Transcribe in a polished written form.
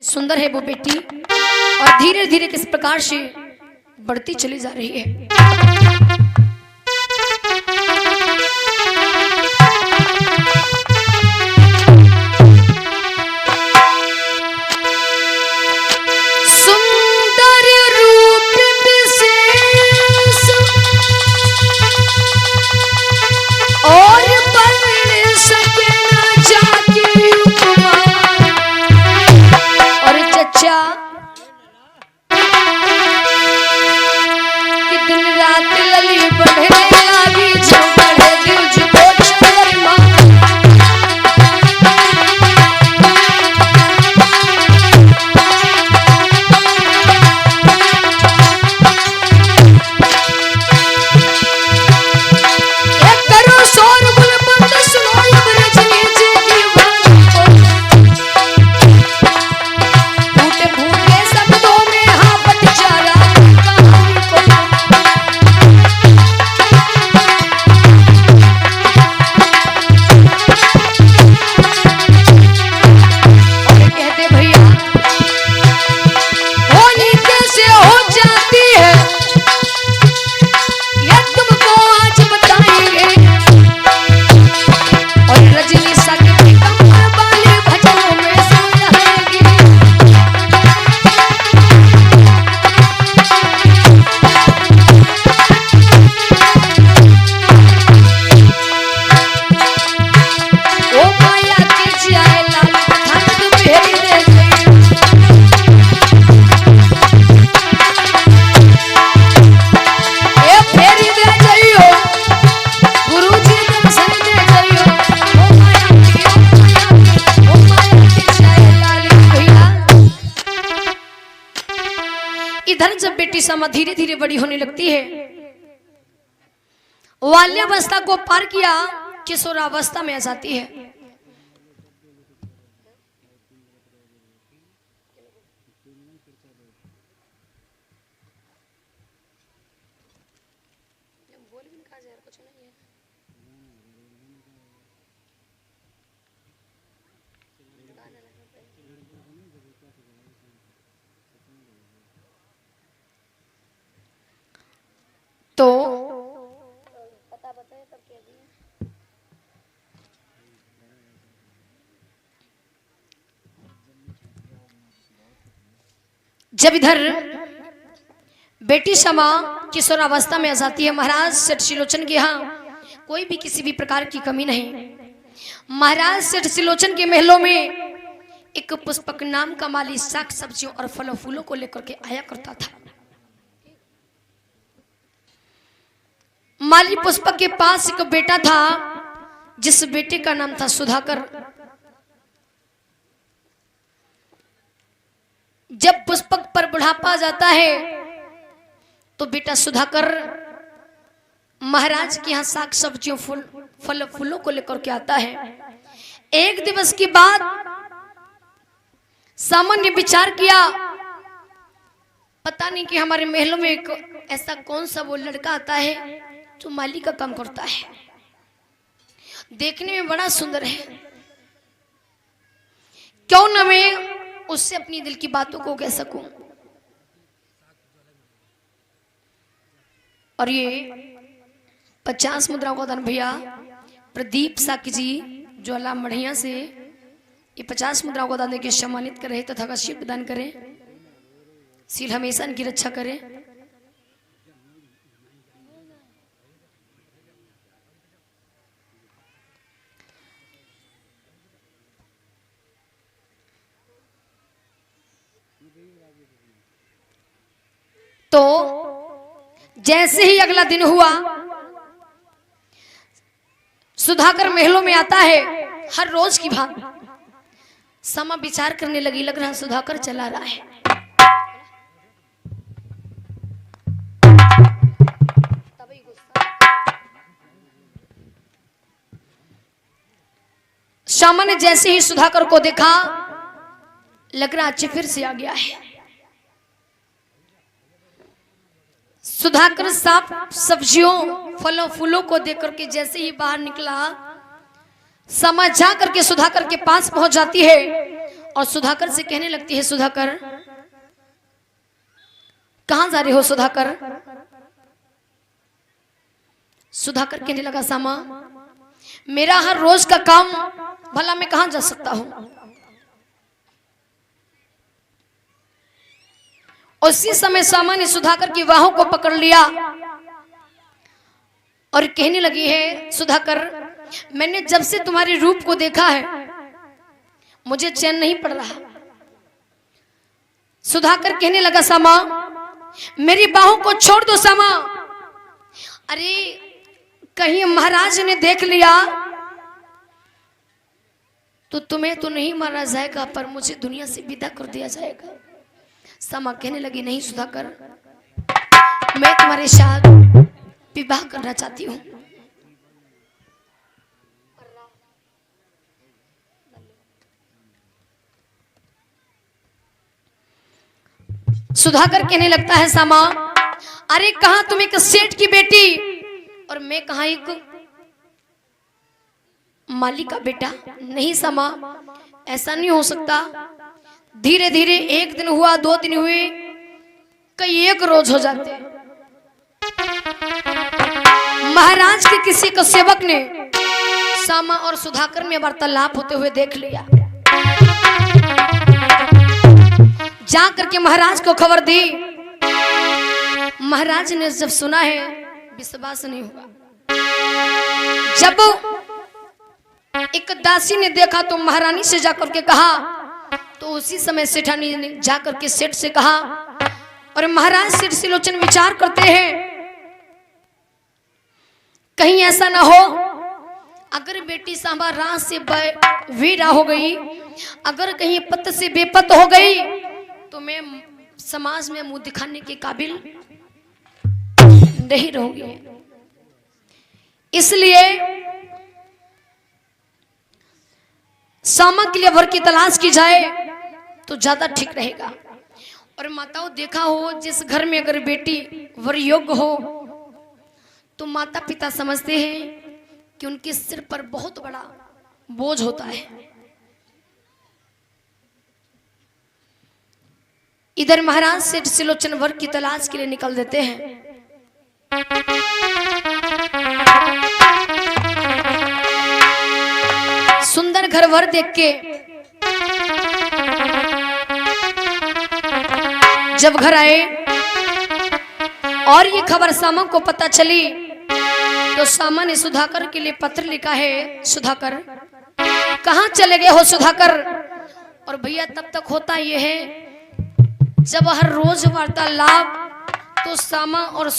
सुंदर है वो बेटी और धीरे धीरे किस प्रकार से बढ़ती चली जा रही है। सुंदर रूप विशेष और बन सके न जाके उपमा और चचा कि दिन रात लली बढ़ने लगी जो बढ़े दिल जुको चंद्रमा एक करो शोर गुल बंद सुनो ये रजनी जी की बात फूटे फूटे शब्दों में हाँ बट जा रहा कहानी को और कहते भैया होनी कैसे हो जाती है ये तुमको आज बताएंगे और रजनी सा के कमर वाले भजनों में सुनाएंगे। ओ माया के जाए लाल ठंड फेरी दे गई ए फेरी दे गई हो गुरुजी दर्शन दे गई हो ओ माया के जाए लाल भैया। इधर जब बेटी समा धीरे धीरे बड़ी होने लगती है बाल्यावस्था को पार किया किशोरावस्था में आ जाती है। तो जब इधर बेटी समा किशोरावस्था में आ जाती है महाराज सेठ सिलोचन के यहाँ कोई भी किसी भी प्रकार की कमी नहीं। महाराज सेठ सिलोचन के महलों में एक पुष्पक नाम का माली साग सब्जियों और फलों फूलों को लेकर के आया करता था। माली पुष्पक के पास एक बेटा था जिस बेटे का नाम था सुधाकर। जब पुष्पक पर बुढ़ापा जाता है तो बेटा सुधाकर महाराज के यहाँ साग सब्जियों फल फूलों को लेकर के आता है। एक दिवस की बात सामान्य विचार किया पता नहीं कि हमारे महलों में एक ऐसा कौन सा वो लड़का आता है जो माली का काम करता है, देखने में बड़ा सुंदर है, क्यों न मैं उससे अपनी दिल की बातों को कह सकूं। और ये 50 मुद्राओं का दान भैया प्रदीप साकी जी ज्वाला मढ़िया से ये 50 मुद्राओं का दान देकर सम्मानित करें तथा का शील प्रदान करें। सील हमेशा इनकी रक्षा करें। तो जैसे ही अगला दिन हुआ सुधाकर महलों में आता है हर रोज की भांति समा विचार करने लगी, लग रहा सुधाकर चला रहा है। श्यामा ने जैसे ही सुधाकर को देखा लग रहा अच्छे फिर से आ गया है। सुधाकर साफ सब्जियों फलों फूलों को देख करके जैसे ही बाहर निकला, समा जा करके सुधाकर के पास पहुंच जाती है और सुधाकर से कहने लगती है, सुधाकर कहां जा रहे हो सुधाकर? सुधाकर कहने लगा, सामा मेरा हर रोज का काम, भला मैं कहां जा सकता हूं? उसी समय सामा ने सुधाकर की बाहों को पकड़ लिया और कहने लगी है, सुधाकर मैंने जब से तुम्हारे रूप को देखा है मुझे चैन नहीं पड़ रहा। सुधाकर कहने लगा, सामा मेरी बाहों को छोड़ दो सामा। अरे कहीं महाराज ने देख लिया तो तुम्हें तो नहीं मारा जाएगा, पर मुझे दुनिया से विदा कर दिया जाएगा। सामा कहने लगी, नहीं सुधाकर, मैं तुम्हारे साथ विवाह करना चाहती हूं। सुधाकर कहने लगता है, सामा अरे कहां तुम एक सेठ की बेटी और मैं कहां एक मालिक का बेटा? नहीं सामा, ऐसा नहीं हो सकता। धीरे धीरे एक दिन हुआ, 2 दिन हुए, कई एक रोज हो जाते। महाराज के किसी को सेवक ने सामा और सुधाकर में वार्तालाप होते हुए देख लिया। जा करके महाराज को खबर दी। महाराज ने जब सुना है विश्वास नहीं हुआ। जब एक दासी ने देखा तो महारानी से जाकर के कहा, तो उसी समय सेठानी ने जाकर के सेठ से कहा, और महाराज सेठ सिलोचन विचार करते हैं कहीं ऐसा ना हो अगर बेटी सांबा राह से वीरा हो गई, अगर कहीं पत से बेपत हो गई तो मैं समाज में मुंह दिखाने के काबिल नहीं रहूंगी। इसलिए सामा के लिए वर की तलाश की जाए तो ज्यादा ठीक रहेगा। और माताओं देखा हो, जिस घर में अगर बेटी वर योग्य हो तो माता पिता समझते हैं कि उनके सिर पर बहुत बड़ा बोझ होता है। इधर महाराज सेठ सिलोचन वर की तलाश के लिए निकल देते हैं। सुंदर घर वर देख के जब घर आए और ये खबर सामा को पता चली तो सामा ने सुधाकर के लिए पत्र लिखा है, सुधाकर कहां चले गए हो सुधाकर? और भैया तब तक होता ये है जब हर रोज वार्तालाप तो सामा और